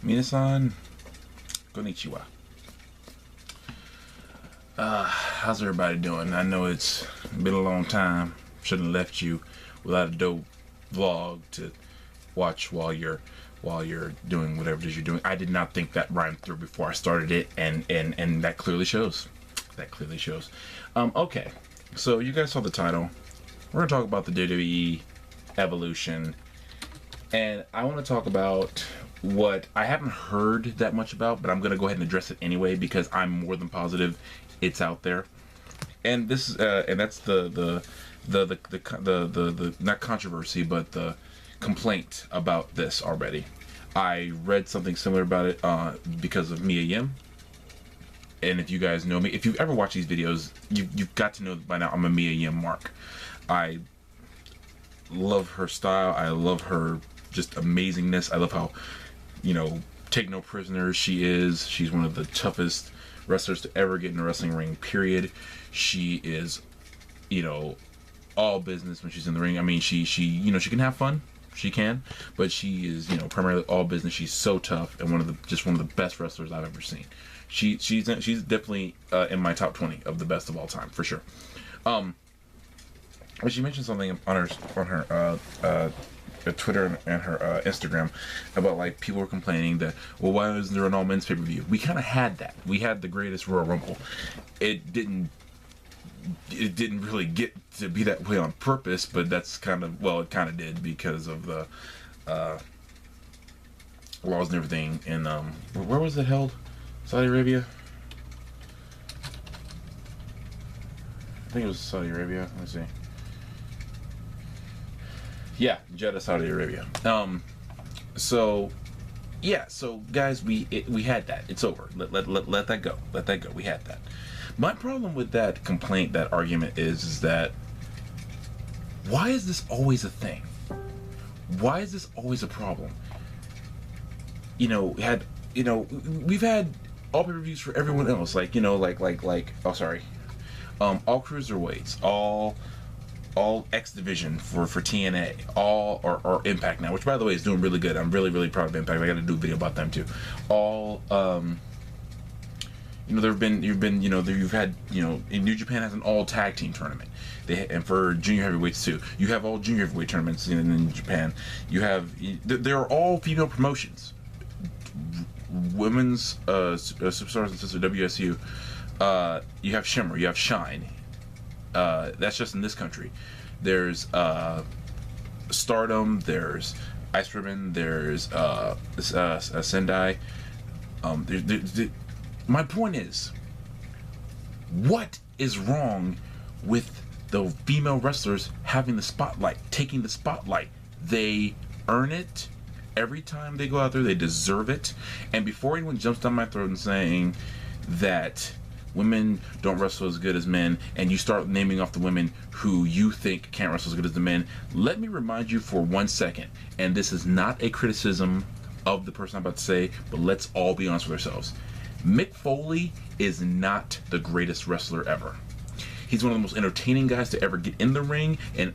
Minasan, konnichiwa. How's everybody doing? I know it's been a long time. Shouldn't have left you without a dope vlog to watch while you're doing whatever it is you're doing. I did not think that rhymed through before I started it, and that clearly shows. That clearly shows. Okay, so you guys saw the title. We're gonna talk about the WWE Evolution, and I want to talk about what I haven't heard that much about, but I'm gonna go ahead and address it anyway because I'm more than positive it's out there. And this is and that's the not controversy, but the complaint about this already. I read something similar about it because of Mia Yim. And if you guys know me, if you ever watch these videos, you've got to know by now I'm a Mia Yim mark. I love her style. I love her just amazingness. I love how, take no prisoners she is. She's one of the toughest wrestlers to ever get in a wrestling ring, period. She is, all business when she's in the ring. I mean, she can have fun. She can, but she is, primarily all business. She's so tough and one of the best wrestlers I've ever seen. She's definitely in my top 20 of the best of all time for sure. But she mentioned something on her Twitter and her Instagram about like people were complaining that, well, why isn't there an all men's pay-per-view? We kind of had that. We had the greatest Royal Rumble. It didn't really get to be that way on purpose, but that's kind of, well, it kind of did because of the laws and everything. And where was it held? Saudi Arabia? I think it was Saudi Arabia. Let's see. Yeah, Jeddah, Saudi Arabia. So guys, we had that. It's over. Let that go. Let that go. We had that. My problem with that complaint, that argument is that why is this always a thing? Why is this always a problem? We've had all pay-per-views for everyone else, all cruiserweights, all X Division for TNA, or Impact now, which by the way is doing really good. I'm really, really proud of Impact. I got to do a video about them too. You've had, in New Japan has an all tag team tournament. And for junior heavyweights too. You have all junior heavyweight tournaments in Japan. There are all female promotions. Women's Superstars and Sisters WSU. You have Shimmer. You have Shine. That's just in this country. There's Stardom. There's Ice Ribbon. There's Sendai. My point is, what is wrong with the female wrestlers having the spotlight, taking the spotlight? They earn it every time they go out there. They deserve it. And before anyone jumps down my throat and saying that women don't wrestle as good as men, and you start naming off the women who you think can't wrestle as good as the men, let me remind you for 1 second, and this is not a criticism of the person I'm about to say, but let's all be honest with ourselves. Mick Foley is not the greatest wrestler ever. He's one of the most entertaining guys to ever get in the ring, and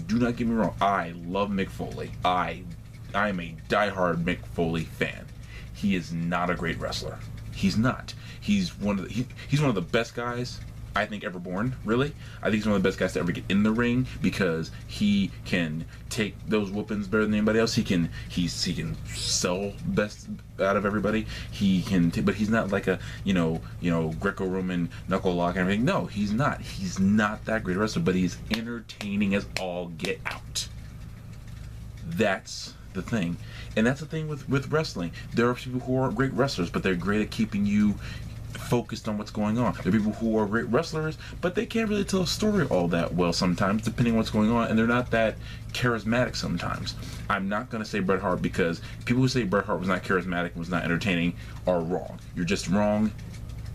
do not get me wrong, I love Mick Foley. I'm a diehard Mick Foley fan. He is not a great wrestler. He's not. He's one of the best guys I think ever born. Really, I think he's one of the best guys to ever get in the ring because he can take those whoopings better than anybody else. He can sell best out of everybody. He can, but he's not like a Greco-Roman knuckle lock and everything. No, he's not. He's not that great a wrestler, but he's entertaining as all get out. That's the thing, and that's the thing with wrestling. There are people who are great wrestlers, but they're great at keeping you focused on what's going on. There are people who are great wrestlers, but they can't really tell a story all that well sometimes, depending on what's going on, and they're not that charismatic sometimes. I'm not going to say Bret Hart, because people who say Bret Hart was not charismatic and was not entertaining are wrong. You're just wrong.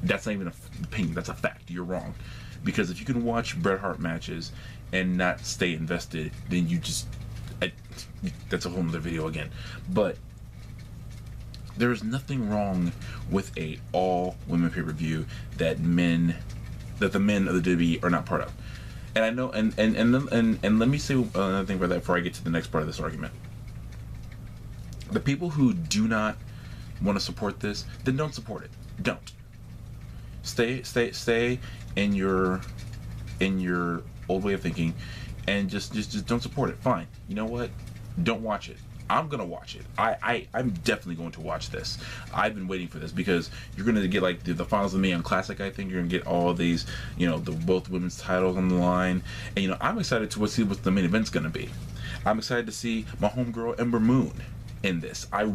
That's not even an opinion. That's a fact. You're wrong. Because if you can watch Bret Hart matches and not stay invested, then you just... that's a whole nother video again. But there is nothing wrong with a all women pay-per-view that the men of the WWE are not part of. And I know, and let me say another thing about that before I get to the next part of this argument. The people who do not want to support this, then don't support it. Don't. Stay in your old way of thinking, and just don't support it. Fine. You know what? Don't watch it. I'm gonna watch it. I'm definitely going to watch this. I've been waiting for this because you're gonna get like the finals of the Mae Classic. I think you're gonna get all these, both women's titles on the line, and I'm excited to see what the main event's gonna be. I'm excited to see my homegirl Ember Moon in this. I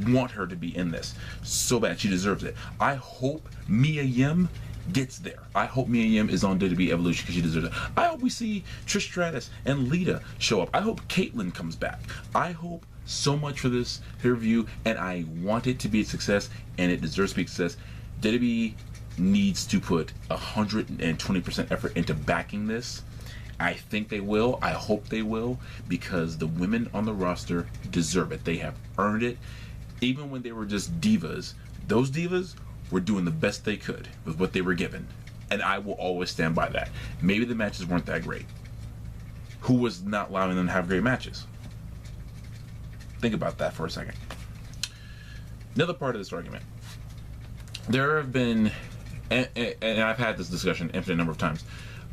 want her to be in this so bad. She deserves it. I hope Mia Yim gets there. I hope Mia Yim is on WWE Evolution because she deserves it. I hope we see Trish Stratus and Lita show up. I hope Caitlyn comes back. I hope so much for this review, and I want it to be a success, and it deserves to be a success. WWE needs to put 120% effort into backing this. I think they will. I hope they will, because the women on the roster deserve it. They have earned it. Even when they were just divas, those divas were doing the best they could with what they were given, and I will always stand by that. Maybe the matches weren't that great. Who was not allowing them to have great matches? Think about that for a second. Another part of this argument. There have been, and I've had this discussion an infinite number of times,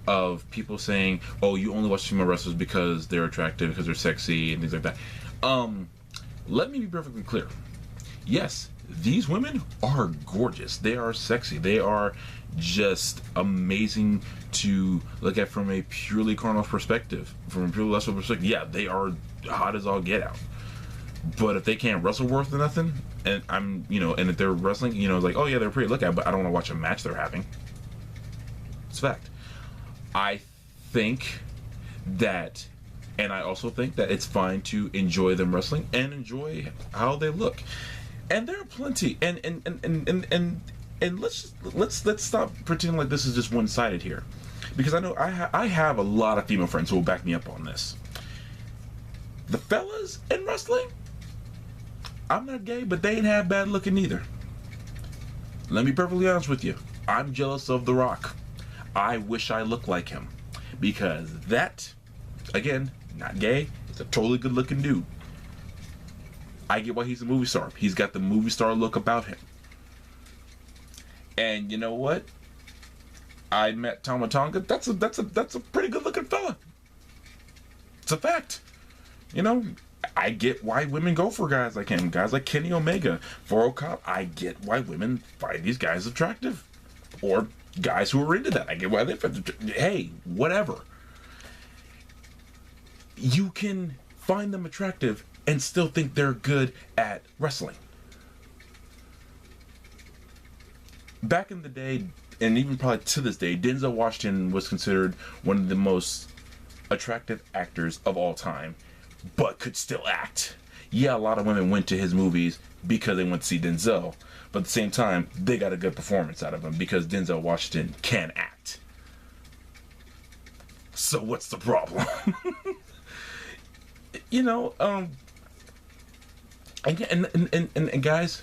of people saying, oh, you only watch female wrestlers because they're attractive, because they're sexy, and things like that. Let me be perfectly clear. Yes, these women are gorgeous. They are sexy. They are just amazing to look at from a purely carnal perspective. From a purely lesser perspective, yeah, they are hot as all get out. But if they can't wrestle worth nothing, and and if they're wrestling, it's like, oh yeah, they're pretty to look at, but I don't want to watch a match they're having. It's a fact. I think that, and I also think that it's fine to enjoy them wrestling and enjoy how they look. And there are plenty, and let's stop pretending like this is just one-sided here, because I know I have a lot of female friends who will back me up on this. The fellas in wrestling, I'm not gay, but they ain't half bad looking either. Let me be perfectly honest with you. I'm jealous of The Rock. I wish I looked like him, because that, again, not gay, it's a totally good looking dude. I get why he's a movie star. He's got the movie star look about him. And you know what? I met Tama Tonga. That's a pretty good looking fella. It's a fact. I get why women go for guys like him, guys like Kenny Omega, for Okada. I get why women find these guys attractive, or guys who are into that. I get why they find hey, whatever. You can find them attractive and still think they're good at wrestling. Back in the day, and even probably to this day, Denzel Washington was considered one of the most attractive actors of all time, but could still act. Yeah, a lot of women went to his movies because they went to see Denzel, but at the same time, they got a good performance out of him because Denzel Washington can act. So what's the problem? And guys,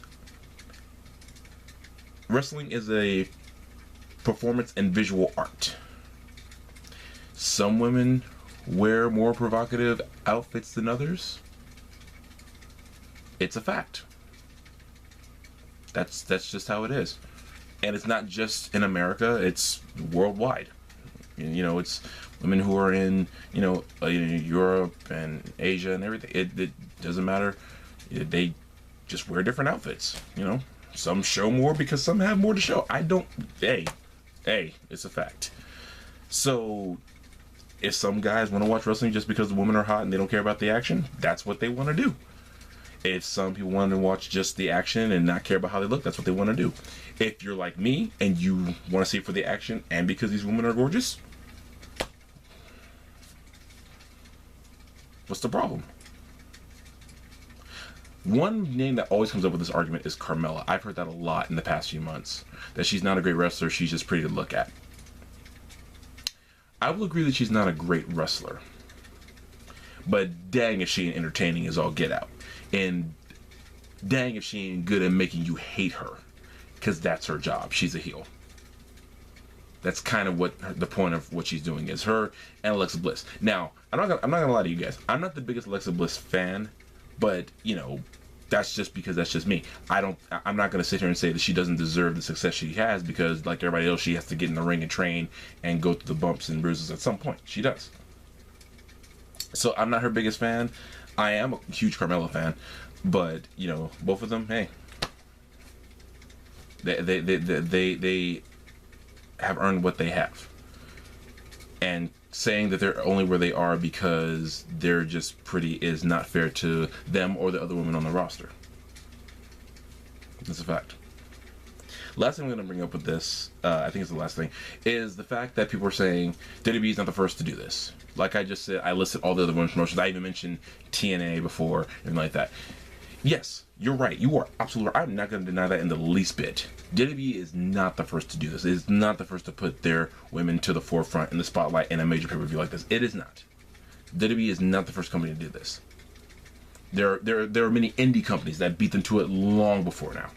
wrestling is a performance and visual art. Some women wear more provocative outfits than others. It's a fact. That's just how it is. And it's not just in America, it's worldwide. It's women who are in, Europe and Asia and everything. It doesn't matter. They just wear different outfits. Some show more because some have more to show. Hey, it's a fact. So if some guys want to watch wrestling just because the women are hot and they don't care about the action, that's what they want to do. If some people want to watch just the action and not care about how they look, that's what they want to do. If you're like me and you want to see it for the action and because these women are gorgeous, what's the problem? One name that always comes up with this argument is Carmella. I've heard that a lot in the past few months. That she's not a great wrestler, she's just pretty to look at. I will agree that she's not a great wrestler. But dang if she ain't entertaining as all get out. And dang if she ain't good at making you hate her. Because that's her job. She's a heel. That's kind of what the point of what she's doing is. Her and Alexa Bliss. Now, I'm not gonna lie to you guys. I'm not the biggest Alexa Bliss fan. But, That's just because that's just me. I'm not going to sit here and say that she doesn't deserve the success she has, because like everybody else, she has to get in the ring and train and go through the bumps and bruises at some point. She does. So I'm not her biggest fan. I am a huge Carmella fan, but you know, both of them, hey, they have earned what they have. And saying that they're only where they are because they're just pretty is not fair to them or the other women on the roster. That's a fact. Last thing I'm going to bring up with this, I think it's the last thing, is the fact that people are saying WWE is not the first to do this. Like I just said, I listed all the other women's promotions. I even mentioned TNA before, and like that. Yes, you're right. You are absolutely right. I'm not going to deny that in the least bit. WWE is not the first to do this. It is not the first to put their women to the forefront in the spotlight in a major pay-per-view like this. It is not. WWE is not the first company to do this. There are many indie companies that beat them to it long before now.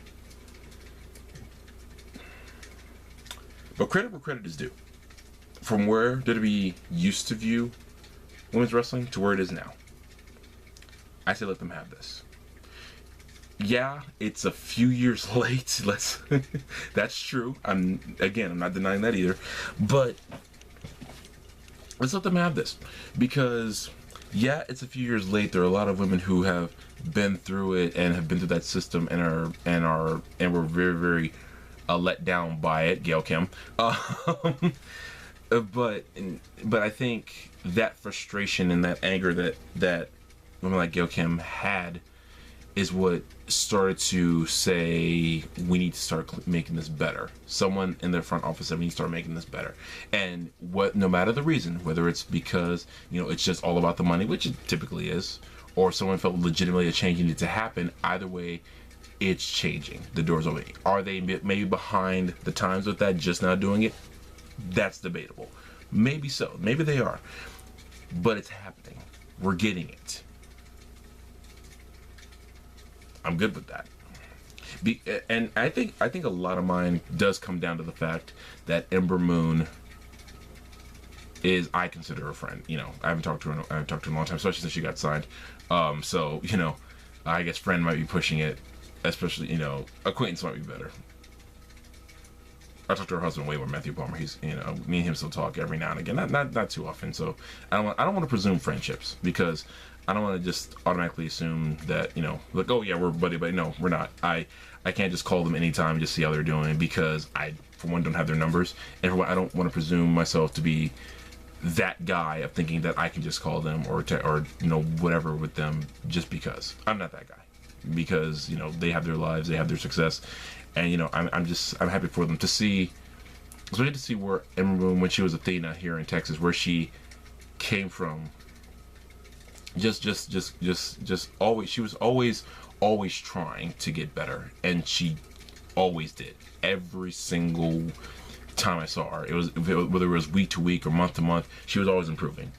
But credit where credit is due. From where WWE used to view women's wrestling to where it is now, I say let them have this. Yeah, it's a few years late. That's true. I'm not denying that either. But let's let them have this, because yeah, it's a few years late. There are a lot of women who have been through it and have been through that system and were very, very let down by it. Gail Kim. But I think that frustration and that anger that women like Gail Kim had is what started to say, we need to start making this better. Someone in their front office said, we need to start making this better. And no matter the reason, whether it's because, you know, it's just all about the money, which it typically is, or someone felt legitimately a change needed to happen, either way, it's changing. The door's opening. Are they maybe behind the times with that, just not doing it? That's debatable. Maybe so. Maybe they are. But it's happening. We're getting it. I'm good with that. And I think a lot of mine does come down to the fact that Ember Moon is, I consider her a friend. You know, I haven't talked to her in a long time, especially since she got signed. So, you know, I guess friend might be pushing it, especially, you know, acquaintance might be better. I talk to her husband way more, Matthew Palmer. He's, you know, me and him still talk every now and again, not too often. So I don't want to presume friendships, because I don't want to just automatically assume that, you know, like, oh yeah, we're buddy. No, we're not. I can't just call them anytime, just see how they're doing, because I, for one, don't have their numbers, and for one, I don't want to presume myself to be that guy of thinking that I can just call them or you know, whatever with them just because. I'm not that guy, because, you know, they have their lives, they have their success, and, you know, I'm happy for them to see, especially to see where Ember Moon, when she was Athena here in Texas, where she came from. Just always, she was always trying to get better, and she always did. Every single time I saw her, whether it was week to week or month to month, she was always improving.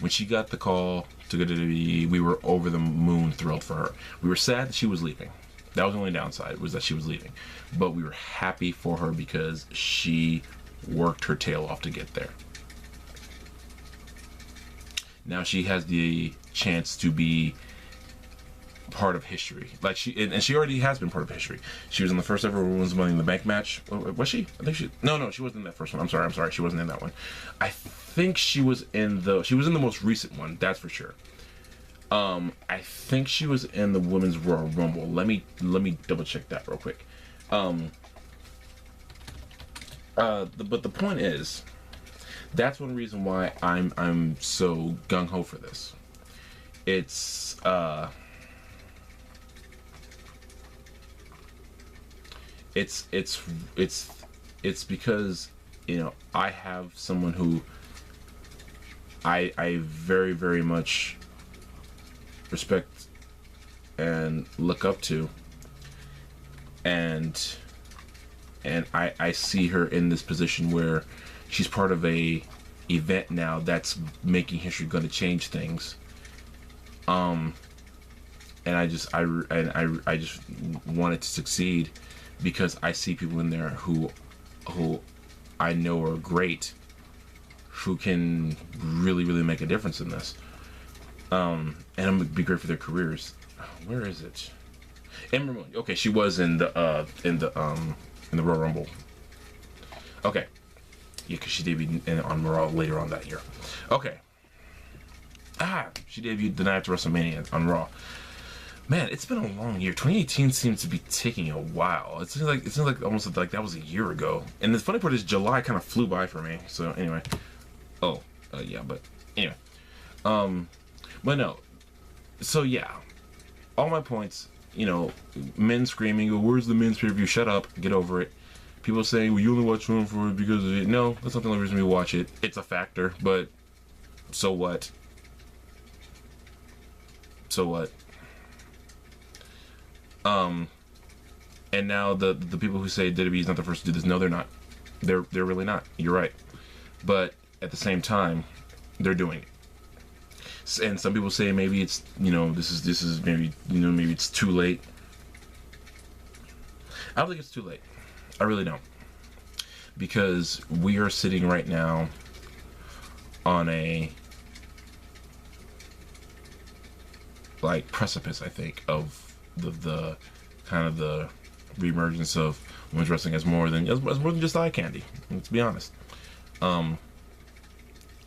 When she got the call to go to WWE, we were over the moon thrilled for her. We were sad that she was leaving. That was the only downside, was that she was leaving. But we were happy for her because she worked her tail off to get there. Now she has the chance to be part of history. Like she already has been part of history. She was in the first ever Women's Money in the Bank match. Was she? I think she. No, she wasn't in that first one. I'm sorry. She wasn't in that one. I think she was in the most recent one. That's for sure. I think she was in the Women's Royal Rumble. Let me double check that real quick. But the point is, that's one reason why I'm so gung ho for this. It's because, you know, I have someone who I very, very much respect and look up to, and I see her in this position where she's part of a event now that's making history, going to change things. And I just want it to succeed, because I see people in there who I know are great, who can really, really make a difference in this. And it would be great for their careers. Where is it? Ember Moon. Okay, she was in the Royal Rumble. Okay, yeah, because she debuted on Raw later on that year. Okay. She debuted the night after WrestleMania on Raw. Man, it's been a long year. 2018 seems to be taking a while. It seems like almost like that was a year ago. And the funny part is July kind of flew by for me. So anyway, yeah, but anyway, but no. So yeah, all my points. Men screaming, "Oh, where's the men's pay-per-view? Shut up, get over it." People saying, "Well, you only watch Raw for it because of it." No, that's not the only reason we watch it. It's a factor, but so what? So what? And now the people who say WWE is not the first to do this, no, they're not. They're really not. You're right. But at the same time, they're doing it. And some people say maybe it's this is maybe maybe it's too late. I don't think it's too late. I really don't. Because we are sitting right now on a precipice, I think, of the kind of the reemergence of women's wrestling as more than just eye candy. Let's be honest. I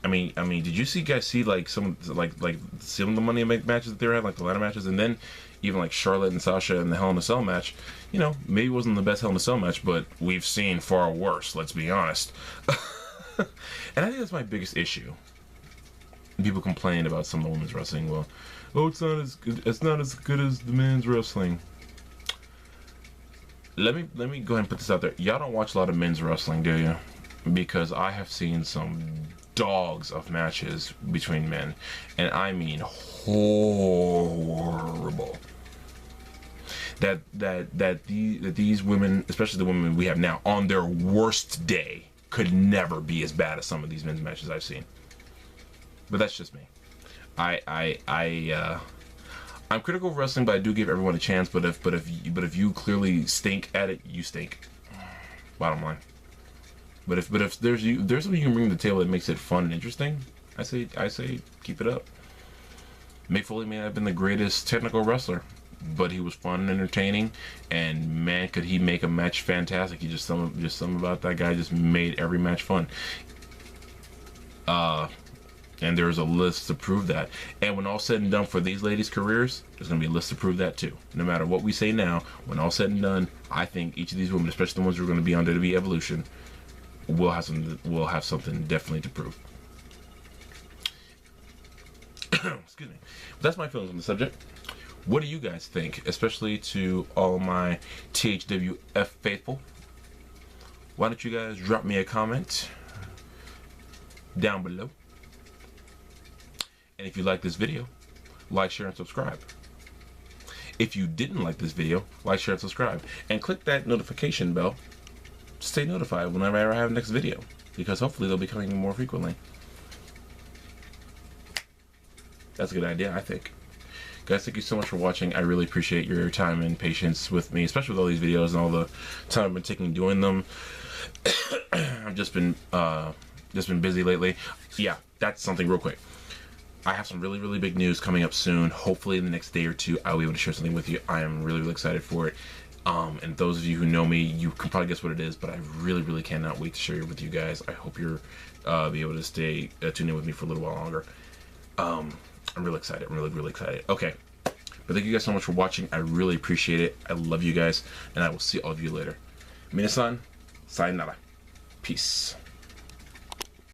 mean, did you guys see some of the Money matches that they were having, like the ladder matches, and then even like Charlotte and Sasha in the Hell in a Cell match? Maybe it wasn't the best Hell in a Cell match, but we've seen far worse. Let's be honest. And I think that's my biggest issue. People complain about some of the women's wrestling. Well, it's not as good. It's not as good as the men's wrestling. Let me go ahead and put this out there. Y'all don't watch a lot of men's wrestling, do you? Because I have seen some dogs of matches between men, and I mean horrible. That these women, especially the women we have now, on their worst day, could never be as bad as some of these men's matches I've seen. But that's just me. I'm critical of wrestling, but I do give everyone a chance. But if you clearly stink at it, you stink. Bottom line. But if there's something you can bring to the table that makes it fun and interesting, I say keep it up. Mick Foley may not have been the greatest technical wrestler, but he was fun and entertaining, and man, could he make a match fantastic. Just something about that guy just made every match fun. And there's a list to prove that. And when all said and done for these ladies' careers, there's going to be a list to prove that too. No matter what we say now, when all said and done, I think each of these women, especially the ones who are going to be on WWE Evolution, will have something definitely to prove. Excuse me. But that's my feelings on the subject. What do you guys think? Especially to all my THWF faithful. Why don't you guys drop me a comment down below? And if you like this video, like, share, and subscribe. If you didn't like this video, like, share, and subscribe. And click that notification bell to stay notified whenever I have the next video. Because hopefully they'll be coming more frequently. That's a good idea, I think. Guys, thank you so much for watching. I really appreciate your time and patience with me, especially with all these videos and all the time I've been taking doing them. I've just been busy lately. Yeah, that's something real quick. I have some really, really big news coming up soon. Hopefully in the next day or two, I'll be able to share something with you. I am really, really excited for it. And those of you who know me, you can probably guess what it is, but I really, really cannot wait to share it with you guys. I hope you're be able to stay tuned in with me for a little while longer. I'm really excited. I'm really, really excited. Okay. But thank you guys so much for watching. I really appreciate it. I love you guys, and I will see all of you later. Minasan, sayonara. Peace.